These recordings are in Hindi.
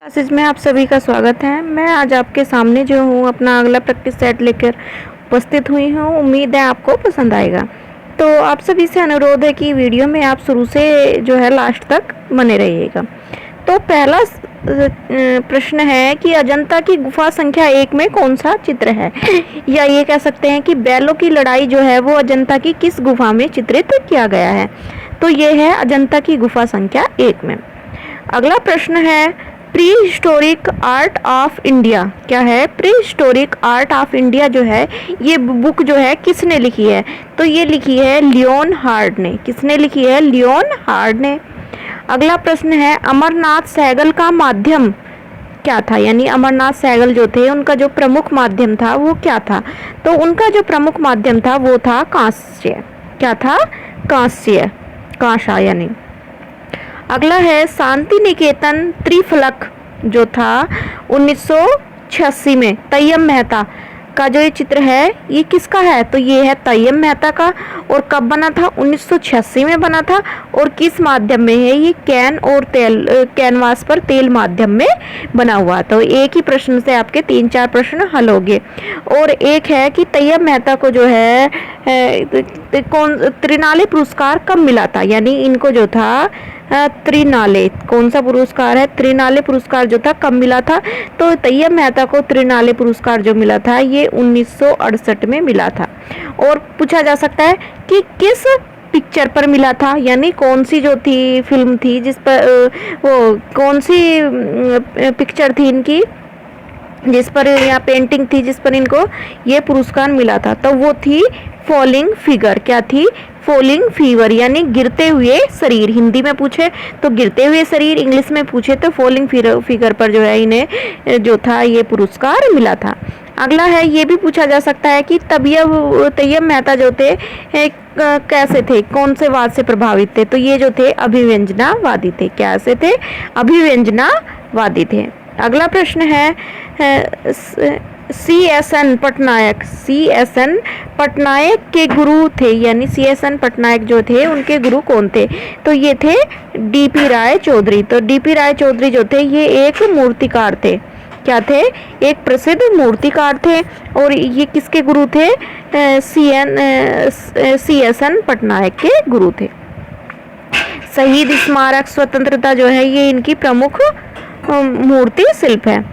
क्लासेज में आप सभी का स्वागत है। मैं आज आपके सामने जो हूँ अपना अगला प्रैक्टिस सेट लेकर उपस्थित हुई हूँ। उम्मीद है आपको पसंद आएगा। तो आप सभी से अनुरोध है कि वीडियो में आप शुरू से जो है लास्ट तक बने रहिएगा। तो पहला प्रश्न है कि अजंता की गुफा संख्या 1 में कौन सा चित्र है, या ये कह सकते हैं कि बैलों की लड़ाई जो है वो अजंता की किस गुफा में चित्रित किया गया है। तो ये है अजंता की गुफा संख्या 1 में। अगला प्रश्न है pre historic art of India. क्या है pre historic art of India जो है ये बुक जो है किसने लिखी है। तो ये लिखी है लियोन हार्ड ने। किसने लिखी है? लियोन हार्ड ने। अगला प्रश्न है अमरनाथ सहगल का माध्यम क्या था, यानी अमरनाथ सहगल जो थे उनका जो प्रमुख माध्यम था वो क्या था। तो उनका जो प्रमुख माध्यम था वो था कांस्य। क्या था? कांस्य, कांसा यानी। अगला है शांति निकेतन त्रिफलक जो था 1986 में तय्यम मेहता का जो ये चित्र है ये किसका है। तो ये है तय्यम मेहता का। और कब बना था? 1986 में बना था। और किस माध्यम में है? ये कैन और तेल, कैनवास पर तेल माध्यम में बना हुआ। तो एक ही प्रश्न से आपके 3-4 प्रश्न हल हो गए। और एक है कि तय्यम मेहता को जो है कौन त्रिनाले पुरस्कार कब मिला था, यानी इनको जो था त्रिनाले, कौन सा पुरस्कार है? त्रिनाले पुरस्कार जो था कब मिला था। तो तय्यम मेहता को त्रिनाले पुरस्कार जो मिला था ये 1968 में मिला था। और पूछा जा सकता है कि किस पिक्चर पर मिला था, यानी कौन सी जो थी फिल्म थी जिस पर वो कौन सी पिक्चर थी इनकी जिस पर या पेंटिंग थी जिस पर इनको ये पुरस्कार मिला था। तो वो थी फॉलिंग फिगर। क्या थी? फॉलिंग फीवर, यानी गिरते हुए शरीर। हिंदी में पूछे तो गिरते हुए शरीर, इंग्लिश में पूछे तो फॉलिंग फिगर पर जो है इन्हें जो था ये पुरस्कार मिला था। अगला है ये भी पूछा जा सकता है कि तय्यम मेहता जो थे कैसे थे, कौन से वाद से प्रभावित थे। तो ये जो थे अभिव्यंजनावादी थे। कैसे थे? अभिव्यंजनावादी थे। अगला प्रश्न है CSN पटनायक। CSN पटनायक के गुरु थे, यानी CSN पटनायक जो थे उनके गुरु कौन थे। तो ये थे DP राय चौधरी। तो DP राय चौधरी जो थे ये एक मूर्तिकार थे। क्या थे? एक प्रसिद्ध मूर्तिकार थे। और ये किसके गुरु थे? CSN पटनायक के गुरु थे। शहीद स्मारक स्वतंत्रता जो है ये इनकी प्रमुख मूर्ति शिल्प है।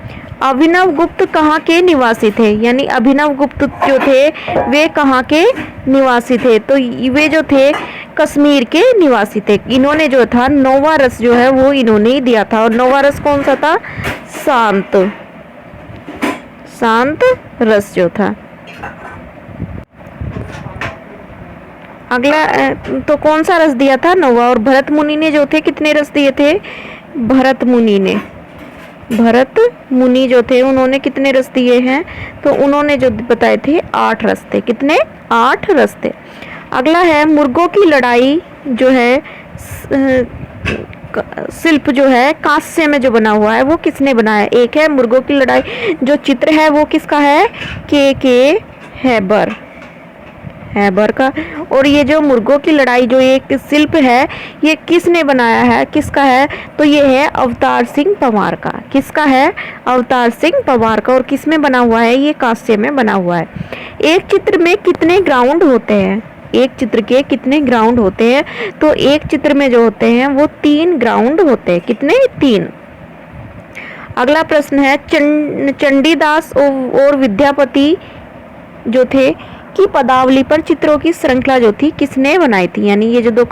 अभिनव गुप्त कहाँ के निवासी थे, यानी अभिनव गुप्त जो थे वे कहाँ के निवासी थे। तो वे जो थे कश्मीर के निवासी थे। इन्होंने जो था नौवा रस जो है वो इन्होंने ही दिया था। और नौवा रस कौन सा था? शांत रस जो था। अगला तो कौन सा रस दिया था? नौवा। और भरत मुनि ने जो थे कितने रस दिए थे? भरत मुनि जो थे उन्होंने कितने रस दिए हैं? तो उन्होंने जो बताए थे 8 रस थे। कितने? 8 रस थे। अगला है मुर्गों की लड़ाई जो है शिल्प जो है कांस्य में जो बना हुआ है वो किसने बनाया? एक है मुर्गों की लड़ाई जो चित्र है वो किसका है? के हैबर का। और ये जो मुर्गों की लड़ाई जो एक शिल्प है ये किसने बनाया है? किसका है? तो ये है अवतार सिंह पंवार का। किसका है? अवतार सिंह पंवार का। और किस में बना हुआ है? ये कांस्य में बना हुआ है। एक चित्र में कितने ग्राउंड होते हैं? एक चित्र के कितने ग्राउंड होते हैं? तो एक चित्र में जो होते हैं वो 3 ग्राउंड होते हैं। कितने? 3। अगला प्रश्न है चंडीदास और विद्यापति जो थे की पदावली पर चित्रों की श्रृंखला जो थी किसने बनाई थी, यानी ये जो 2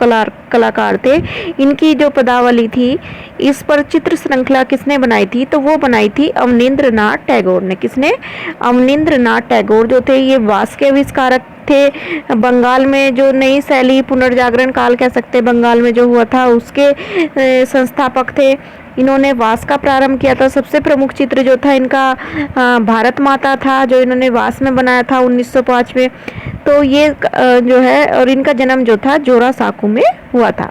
कलाकार थे इनकी जो पदावली थी इस पर चित्र श्रृंखला किसने बनाई थी। तो वो बनाई थी अवनींद्रनाथ टैगोर ने। किसने? अवनींद्रनाथ टैगोर जो थे ये वास के आविष्कारक थे। बंगाल में जो नई शैली पुनर्जागरण काल कह सकते हैं बंगाल में जो हुआ था उसके संस्थापक थे। इन्होंने वास का प्रारंभ किया था। सबसे प्रमुख चित्र जो था इनका भारत माता था जो इन्होंने वास में बनाया था 1905 में। तो ये जो है और इनका जन्म जो था जोरासांको में हुआ था।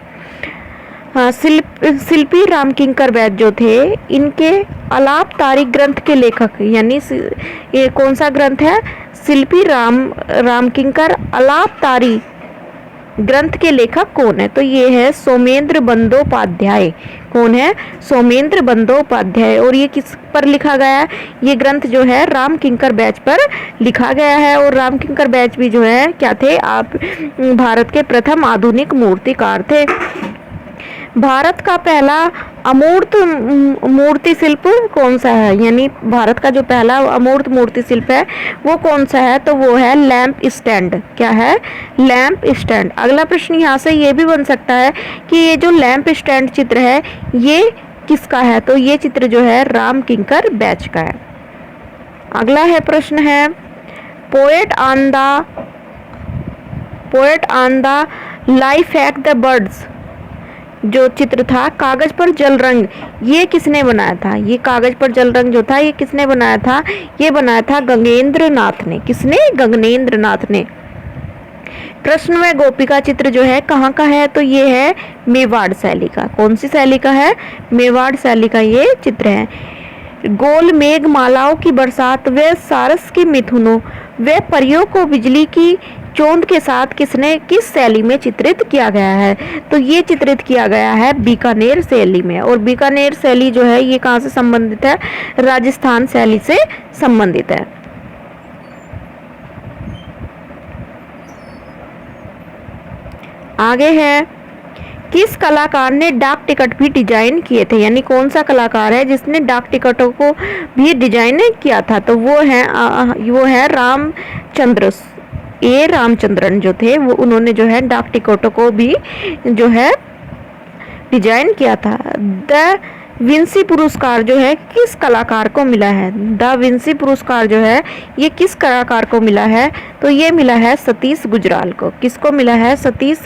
शिल्पी रामकिंकर वैद्य जो थे इनके अलाप तारिक ग्रंथ के लेखक, यानी ये कौन सा ग्रंथ है? शिल्पी रामकिंकर अलाप तारी ग्रंथ के लेखक कौन है? तो ये है सोमेंद्र बंदोपाध्याय। कौन है? सोमेंद्र बंदोपाध्याय। और ये किस पर लिखा गया है? ये ग्रंथ जो है राम किंकर बैच पर लिखा गया है। और राम किंकर बैच भी जो है क्या थे? आप भारत के प्रथम आधुनिक मूर्तिकार थे। भारत का पहला अमूर्त मूर्ति शिल्प कौन सा है? यानी भारत का जो पहला अमूर्त मूर्ति शिल्प है वो कौन सा है? तो वो है लैंप स्टैंड। क्या है? Lamp stand. अगला प्रश्न यहाँ से ये भी बन सकता है कि ये जो लैंप स्टैंड चित्र है ये किसका है? तो ये चित्र जो है राम किंकर बैच का है। अगला है प्रश्न है poet on the life at the birds जो चित्र था कागज पर जल रंग, ये किसने बनाया था? ये कागज पर जल रंग जो था ये किसने बनाया था? ये बनाया था गगनेंद्र नाथ ने। किसने? गगनेंद्र नाथ ने। कृष्ण व गोपिका चित्र जो है कहाँ का है? तो ये है मेवाड़ शैली का। कौन सी शैली का है? मेवाड़ शैली का ये चित्र है। गोल मेघ मालाओं की बरसात व सारस की मिथुनों व परियों को बिजली की चोंद के साथ किस शैली में चित्रित किया गया है? तो ये चित्रित किया गया है बीकानेर शैली में। और बीकानेर शैली जो है ये कहाँ से संबंधित है? राजस्थान शैली से संबंधित है। आगे है किस कलाकार ने डाक टिकट भी डिजाइन किए थे? यानी कौन सा कलाकार है जिसने डाक टिकटों को भी डिजाइन किया था? तो वो है रामचंद्रन जो थे वो उन्होंने जो है डाक टिकटों को भी जो है डिजाइन किया था। द विंसी पुरस्कार जो है किस कलाकार को मिला है? द विंसी पुरस्कार जो है ये किस कलाकार को मिला है? तो ये मिला है सतीश गुजराल को। किसको मिला है? सतीश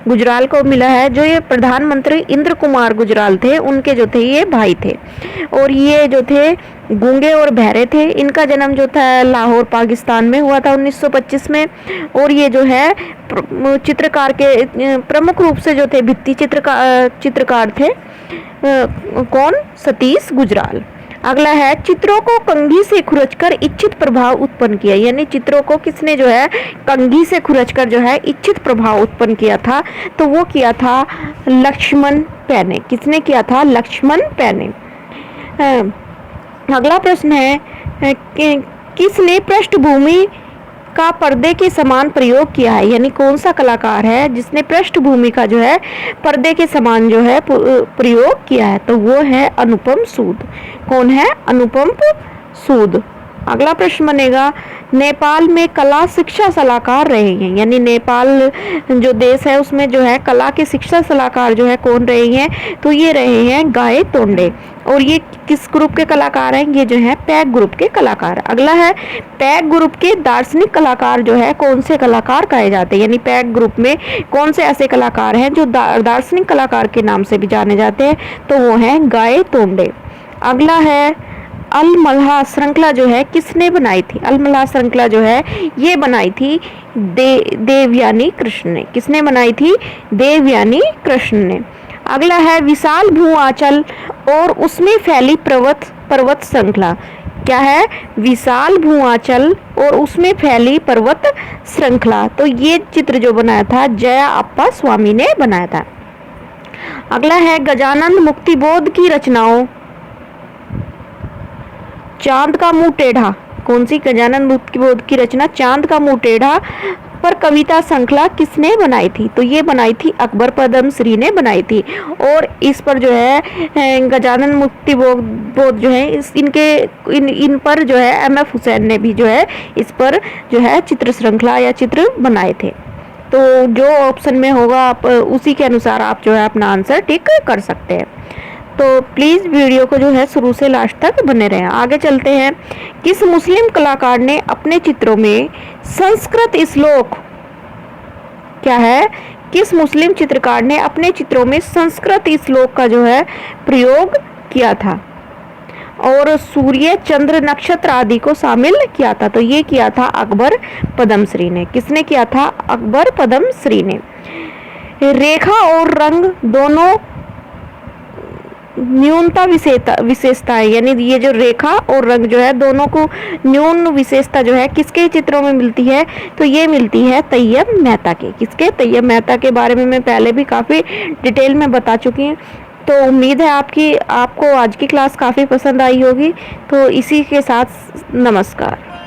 गुजराल को मिला है। जो ये प्रधानमंत्री इंद्र कुमार गुजराल थे उनके जो थे ये भाई थे। और ये जो थे गूंगे और बहरे थे। इनका जन्म जो था लाहौर पाकिस्तान में हुआ था 1925 में। और ये जो है चित्रकार के प्रमुख रूप से जो थे भित्ति चित्रकार थे कौन? सतीश गुजराल। अगला है चित्रों को कंघी से खुरचकर इच्छित प्रभाव उत्पन्न किया। यानी चित्रों को किसने जो है कंघी से खुरचकर जो है इच्छित प्रभाव उत्पन्न किया था? तो वो किया था लक्ष्मण पैने। किसने किया था? लक्ष्मण पैने। अगला प्रश्न है किसने पृष्ठभूमि का पर्दे के समान प्रयोग किया है? यानी कौन सा कलाकार है जिसने पृष्ठभूमि का जो है पर्दे के समान जो है प्रयोग किया है? तो वो है अनुपम सूद। कौन है? अनुपम सूद। अगला प्रश्न बनेगा नेपाल में कला शिक्षा सलाहकार रहे हैं। यानी नेपाल जो देश है उसमें जो है कला के शिक्षा सलाहकार जो है कौन रहे हैं? तो ये रहे हैं गाये तोंडे। और ये किस ग्रुप के कलाकार हैं? ये जो है पैक ग्रुप के कलाकार। अगला है पैक ग्रुप के दार्शनिक कलाकार जो है कौन से कलाकार कहे जाते हैं? यानी पैक ग्रुप में कौन से ऐसे कलाकार हैं जो दार्शनिक कलाकार के नाम से भी जाने जाते हैं? तो वो हैं गाये तोंडे। अगला है अलमल्हा श्रृंखला जो है किसने बनाई थी? अलमल्हा श्रृंखला जो है ये बनाई थी देवयानी कृष्ण ने। किसने बनाई थी? देवयानी कृष्ण ने। अगला है विशाल भू आंचल और उसमें फैली पर्वत श्रृंखला। क्या है? विशाल भू आंचल और उसमें फैली पर्वत श्रृंखला। तो ये चित्र जो बनाया था जया अप्पा स्वामी ने बनाया था। अगला है गजानन मुक्तिबोध की रचनाओं चांद का मुंह टेढ़ा। कौन सी? गजानन मुक्तिबोध की रचना चांद का मुंह टेढ़ा पर कविता श्रृंखला किसने बनाई थी? तो ये बनाई थी अकबर पद्मश्री ने बनाई थी। और इस पर जो है गजानन मुक्तिबोध जो है इन पर जो है MF हुसैन ने भी जो है इस पर जो है चित्र श्रृंखला या चित्र बनाए थे। तो जो ऑप्शन में होगा आप उसी के अनुसार आप जो है अपना आंसर टिक कर सकते हैं। तो प्लीज़ वीडियो को जो है शुरू से लास्ट तक बने रहें। आगे चलते हैं। किस मुस्लिम कलाकार ने अपने चित्रों में संस्कृत श्लोक क्या है? किस मुस्लिम चित्रकार ने अपने चित्रों में संस्कृत श्लोक का जो है प्रयोग किया था और सूर्य चंद्र नक्षत्र आदि को शामिल किया था? तो ये किया था अकबर पद्मश्री ने। किसने किया था? अकबर पद्मश्री ने। रेखा और रंग न्यूनता विशेषता है, यानी ये जो रेखा और रंग जो है दोनों को न्यून विशेषता जो है किसके चित्रों में मिलती है, तो ये मिलती है तैयब मेहता के। किसके? तैयब मेहता के बारे में मैं पहले भी काफ़ी डिटेल में बता चुकी हूँ। तो उम्मीद है आपको आज की क्लास काफ़ी पसंद आई होगी। तो इसी के साथ नमस्कार।